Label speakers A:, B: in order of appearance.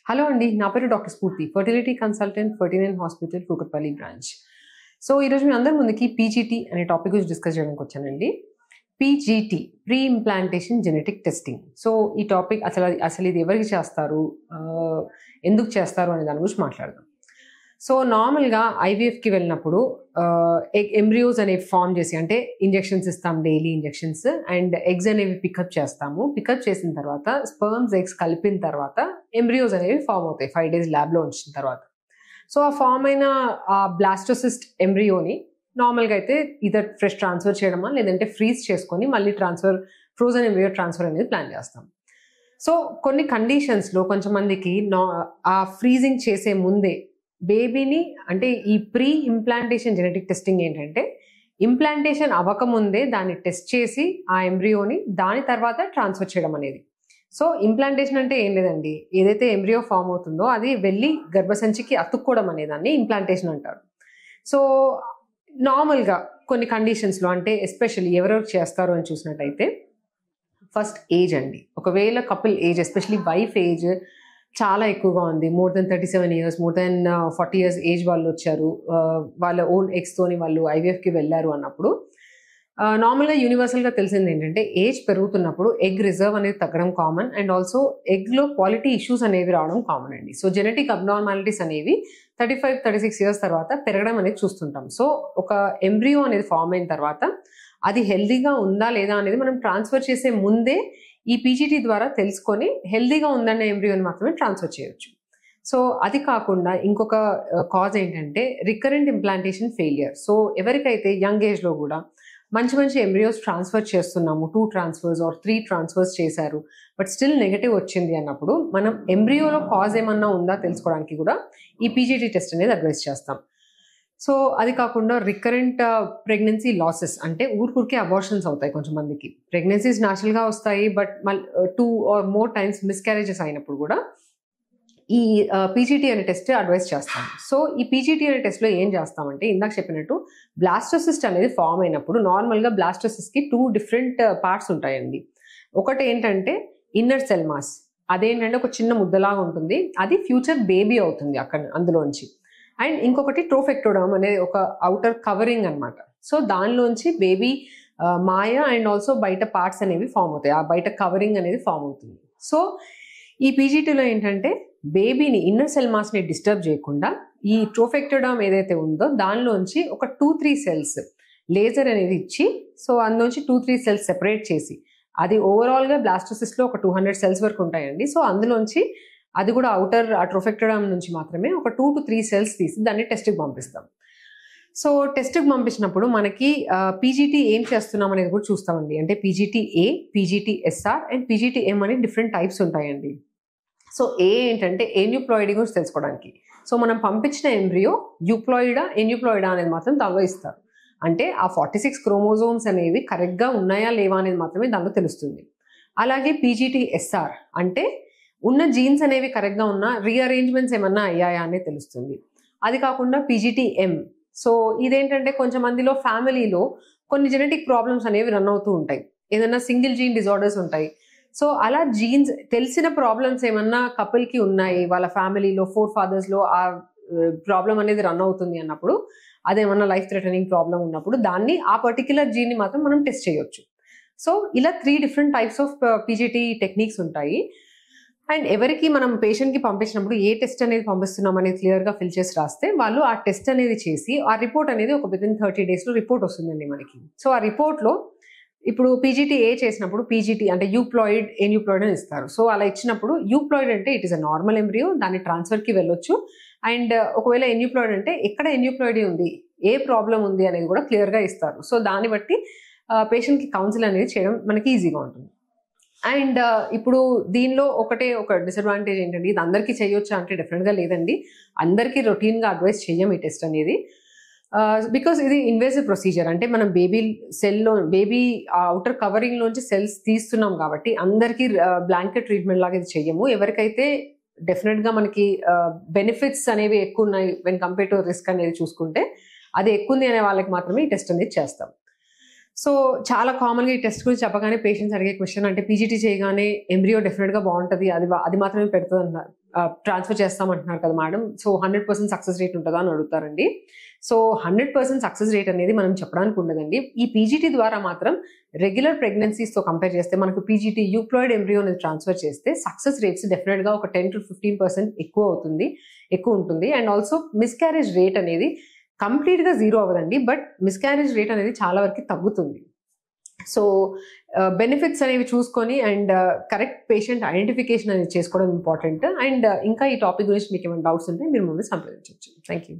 A: Hello అండి. నా పేరు డాక్టర్ స్ఫూర్తి. Fertility consultant, 39 hospital, Kukatpally branch. So, ఈరోజు మీ అందరి ముందుకి పీజీటీ అనే టాపిక్ గురించి డిస్కస్ చేయడానికి వచ్చానండి. PGT pre implantation genetic testing. So, ఈ టాపిక్ అసలు ఇది ఎవరికి చేస్తారు, ఎందుకు చేస్తారు అనే దాని గురించి మాట్లాడదాం. సో, నార్మల్‌గా ఐవీఎఫ్‌కి వెళ్ళినప్పుడు ఎంబ్రియోస్ అనేవి ఫార్మ్ చేసి, అంటే ఇంజెక్షన్స్ ఇస్తాం, డైలీ ఇంజెక్షన్స్ అండ్ ఎగ్స్ అనేవి పికప్ చేస్తాము. పికప్ చేసిన తర్వాత స్పర్మ్స్, ఎగ్స్ కలిపిన తర్వాత ఎంబ్రియోస్ అనేవి ఫార్మ్ అవుతాయి 5 days ల్యాబ్‌లో ఉంచిన తర్వాత. సో, ఆ ఫార్మ్ అయిన ఆ బ్లాస్టోసిస్ట్ ఎంబ్రియోని నార్మల్‌గా అయితే ఇదర్ ఫ్రెష్ ట్రాన్స్ఫర్ చేయడమా, లేదంటే ఫ్రీజ్ చేసుకొని మళ్ళీ ఫ్రోజన్ ఎంబ్రియో ట్రాన్స్ఫర్ అనేది ప్లాన్ చేస్తాం. సో, కొన్ని కండిషన్స్‌లో కొంచెంమందికి ఆ ఫ్రీజింగ్ చేసే ముందే బేబీని, అంటే ఈ ప్రీ ఇంప్లాంటేషన్ జెనెటిక్ టెస్టింగ్ ఏంటంటే, ఇంప్లాంటేషన్ అవ్వకముందే దాన్ని టెస్ట్ చేసి ఆ ఎంబ్రియోని దాని తర్వాత ట్రాన్స్ఫర్ చేయడం అనేది. సో, ఇంప్లాంటేషన్ అంటే ఏం లేదండి, ఏదైతే ఎంబ్రియో ఫామ్ అవుతుందో అది వెళ్ళి గర్భసంచికి అతుక్కోవడం అనేదాన్ని ఇంప్లాంటేషన్ అంటారు. సో, నార్మల్‌గా కొన్ని కండిషన్స్‌లో, అంటే ఎస్పెషల్లీ ఎవరెవరు చేస్తారు అని చూసినట్టయితే, ఫస్ట్ ఏజ్ అండి. ఒకవేళ couple age, especially wife age చాలా ఎక్కువగా ఉంది, more than 37 years, more than 40 years age వాళ్ళు వచ్చారు, వాళ్ళ ఓన్ ఎగ్స్తోని వాళ్ళు ఐవీఎఫ్‌కి వెళ్ళారు అన్నప్పుడు, నార్మల్‌గా యూనివర్సల్‌గా తెలిసింది ఏంటంటే, ఏజ్ పెరుగుతున్నప్పుడు ఎగ్ రిజర్వ్ అనేది తగ్గడం కామన్, అండ్ ఆల్సో ఎగ్‌లో క్వాలిటీ ఇష్యూస్ అనేవి రావడం కామన్ అండి. సో, జెనెటిక్ అబ్నార్మాలిటీస్ అనేవి 35, 36 years తర్వాత పెరగడం అనేది చూస్తుంటాం. సో, ఒక ఎంబ్రియో అనేది ఫామ్ అయిన తర్వాత అది హెల్తీగా ఉందా లేదా అనేది మనం ట్రాన్స్ఫర్ చేసే ముందే ఈ పీజీటీ ద్వారా తెలుసుకొని హెల్తీగా ఉందన్న ఎంబ్రియోని మాత్రమే ట్రాన్స్ఫర్ చేయొచ్చు. సో, అది కాకుండా ఇంకొక కాజ్ ఏంటంటే రికరెంట్ ఇంప్లాంటేషన్ ఫెయిలియర్. సో, ఎవరికైతే యంగ్ ఏజ్‌లో కూడా మంచి మంచి ఎంబ్రియోస్ ట్రాన్స్ఫర్ చేస్తున్నాము, 2 ట్రాన్స్ఫర్స్ ఆర్ 3 ట్రాన్స్ఫర్స్ చేశారు, బట్ స్టిల్ నెగెటివ్ వచ్చింది అన్నప్పుడు మనం ఎంబ్రియోలో కాజ్ ఏమన్నా ఉందా తెలుసుకోవడానికి కూడా ఈ పీజీటీ టెస్ట్ అనేది అడ్వైస్ చేస్తాం. సో, అది కాకుండా రికరెంట్ ప్రెగ్నెన్సీ లాసెస్, అంటే ఊరికే అబార్షన్స్ అవుతాయి కొంచెంమందికి. ప్రెగ్నెన్సీస్ న్యాచురల్‌గా వస్తాయి, but 2 or more times miscarriages అయినప్పుడు కూడా ఈ పీజీటీ అనే టెస్ట్ అడ్వైస్ చేస్తాం. సో, ఈ పీజీటీ అనే టెస్ట్‌లో ఏం చేస్తామంటే, ఇందాక చెప్పినట్టు బ్లాస్టోసిస్ట్ అనేది ఫామ్ అయినప్పుడు నార్మల్‌గా బ్లాస్టోసిస్ట్‌కి 2 different పార్ట్స్ ఉంటాయండి. ఒకటి ఏంటంటే ఇన్నర్ సెల్ మాస్. అదేంటంటే ఒక చిన్న ముద్దలాగా ఉంటుంది. అది ఫ్యూచర్ బేబీ అవుతుంది అందులోంచి. అండ్ ఇంకొకటి ట్రోఫెక్టోడర్మ్ అనే ఒక ఔటర్ కవరింగ్ అన్నమాట. సో, దానిలోంచి బేబీ మాయ అండ్ ఆల్సో బయట పార్ట్స్ అనేవి ఫామ్ అవుతాయి. ఆ బయట కవరింగ్ అనేది ఫామ్ అవుతుంది. సో, ఈ పీజీటీలో ఏంటంటే బేబీని, ఇన్నర్ సెల్ మాస్ని డిస్టర్బ్ చేయకుండా ఈ ట్రోఫెక్టోడర్మ్ ఏదైతే ఉందో దానిలోంచి ఒక 2-3 సెల్స్ లేజర్ అనేది ఇచ్చి, సో అందులోంచి 2-3 సెల్స్ సెపరేట్ చేసి, అది ఓవరాల్‌గా బ్లాస్టోసిస్ట్‌లో ఒక 200 సెల్స్ వరకు ఉంటాయండి. సో, అందులోంచి అది కూడా ఆ ట్రోఫెక్టోడర్మ్ నుంచి మాత్రమే ఒక 2-3 సెల్స్ తీసి దాన్ని టెస్ట్‌కి పంపిస్తాం. సో, టెస్ట్‌కి పంపించినప్పుడు మనకి పీజీటీ ఏం చేస్తున్నాం అనేది కూడా చూస్తామండి. అంటే PGT A, PGT SR and PGT M అని డిఫరెంట్ టైప్స్ ఉంటాయండి. సో, ఏ ఏంటంటే ఏన్యూప్లాయిడీ గురించి తెలుసుకోవడానికి. సో, మనం పంపించిన ఎంబ్రియో యూప్లాయిడా, ఎన్యూప్లాయిడా అనేది మాత్రం దానిలో ఇస్తారు. అంటే ఆ 46 క్రోమోజోమ్స్ అనేవి కరెక్ట్‌గా ఉన్నాయా లేవా అనేది మాత్రమే దానిలో తెలుస్తుంది. అలాగే పీజీటీ ఎస్ఆర్ అంటే ఉన్న జీన్స్ అనేవి కరెక్ట్‌గా ఉన్నా, రీఅరేంజ్‌మెంట్స్ ఏమన్నా అయ్యాయా అనేది తెలుస్తుంది. అది కాకుండా పీజీటీ ఎం. సో, ఇదేంటంటే కొంచెం మందిలో ఫ్యామిలీలో కొన్ని జెనెటిక్ ప్రాబ్లమ్స్ అనేవి రన్ అవుతూ ఉంటాయి. ఏదైనా సింగిల్ జీన్ డిజార్డర్స్ ఉంటాయి. సో, అలా జీన్స్ తెలిసిన ప్రాబ్లమ్స్ ఏమన్నా కపుల్‌కి ఉన్నాయి, వాళ్ళ ఫ్యామిలీలో 4 fathersలో ఆ ప్రాబ్లమ్ అనేది రన్ అవుతుంది అన్నప్పుడు, అదేమన్నా లైఫ్ థ్రెటనింగ్ ప్రాబ్లమ్ ఉన్నప్పుడు దాన్ని, ఆ పర్టిక్యులర్ జీన్‌ని మాత్రం మనం టెస్ట్ చేయొచ్చు. సో, ఇలా 3 different types of PGT techniques ఉంటాయి. అండ్ ఎవరికి మనం పేషెంట్‌కి పంపించినప్పుడు ఏ టెస్ట్ అనేది పంపిస్తున్నాం అనేది క్లియర్‌గా ఫిల్ చేసి రాస్తే, వాళ్ళు ఆ టెస్ట్ అనేది చేసి ఆ రిపోర్ట్ అనేది ఒక వితిన్ 30 daysలో రిపోర్ట్ వస్తుందండి మనకి. సో, ఆ రిపోర్ట్‌లో ఇప్పుడు పీజీటీ ఏ చేసినప్పుడు పీజీటీ అంటే యూప్లాయిడ్, ఎన్యూప్లాయిడ్ అని ఇస్తారు. సో, అలా ఇచ్చినప్పుడు యూప్లాయిడ్ అంటే it is a normal embryo, దాన్ని ట్రాన్స్ఫర్‌కి వెళ్ళొచ్చు. అండ్ ఒకవేళ ఎన్యూప్లాయిడ్ అంటే ఎక్కడ ఎన్యూప్లాయిడీ ఉంది, ఏ ప్రాబ్లమ్ ఉంది అనేది కూడా క్లియర్‌గా ఇస్తారు. సో, దాన్ని బట్టి పేషెంట్‌కి కౌన్సిల్ అనేది చేయడం మనకి ఈజీగా ఉంటుంది. అండ్ ఇప్పుడు దీనిలో ఒక డిసడ్వాంటేజ్ ఏంటంటే, ఇది అందరికీ చేయొచ్చా అంటే డెఫినెట్‌గా లేదండి. అందరికీ రొటీన్‌గా అడ్వైస్ చెయ్యం ఈ టెస్ట్ అనేది. బికాజ్ ఇది ఇన్వేసివ్ ప్రొసీజర్. అంటే మనం బేబీ ఔటర్ కవరింగ్ లోంచి సెల్స్ తీస్తున్నాం కాబట్టి అందరికీ బ్లాంకెట్ ట్రీట్మెంట్ లాగా ఇది చెయ్యము. ఎవరికైతే డెఫినెట్‌గా మనకి బెనిఫిట్స్ అనేవి ఎక్కువ ఉన్నాయి వెన్ కంపేర్ టు రిస్క్ అనేది చూసుకుంటే, అది ఎక్కువ ఉంది అనే వాళ్ళకి మాత్రమే ఈ టెస్ట్ అనేది చేస్తాం. సో, చాలా కామన్‌గా ఈ టెస్ట్ గురించి చెప్పగానే పేషెంట్స్ అడిగే క్వెషన్, అంటే పీజీటీ చేయగానే ఎంబ్రియో డెఫినెట్‌గా బావుంటది, అది మాత్రమే పెడతదన్నారు. ట్రాన్స్ఫర్ చేస్తామంటున్నారు కదా మేడం, సో 100% సక్సెస్ రేట్ ఉంటుందా అని అడుగుతారండి. సో 100% సక్సెస్ రేట్ అనేది మనం చెప్పడానికి ఉండదండి. ఈ పీజీటీ ద్వారా మాత్రం రెగ్యులర్ ప్రెగ్నెన్సీస్తో కంపేర్ చేస్తే మనకు పీజీటీ యూప్లాయిడ్ ఎంబ్రియో అనేది ట్రాన్స్ఫర్ చేస్తే సక్సెస్ రేట్స్ డెఫినెట్గా ఒక 10 to 15% ఎక్కువ ఉంటుంది. అండ్ ఆల్సో మిస్క్యారేజ్ రేట్ అనేది కంప్లీట్గా జీరో అవ్వదండి, బట్ మిస్క్యారేజ్ రేట్ అనేది చాలా వరకు తగ్గుతుంది. సో బెనిఫిట్స్ అనేవి చూసుకొని అండ్ కరెక్ట్ పేషెంట్ ఐడెంటిఫికేషన్ అనేది చేసుకోవడం ఇంపార్టెంట్. అండ్ ఇంకా ఈ టాపిక్ గురించి మీకు ఏమైనా డౌట్స్ ఉంటే మీరు మమ్మల్ని సంప్రదించవచ్చు. Thank you.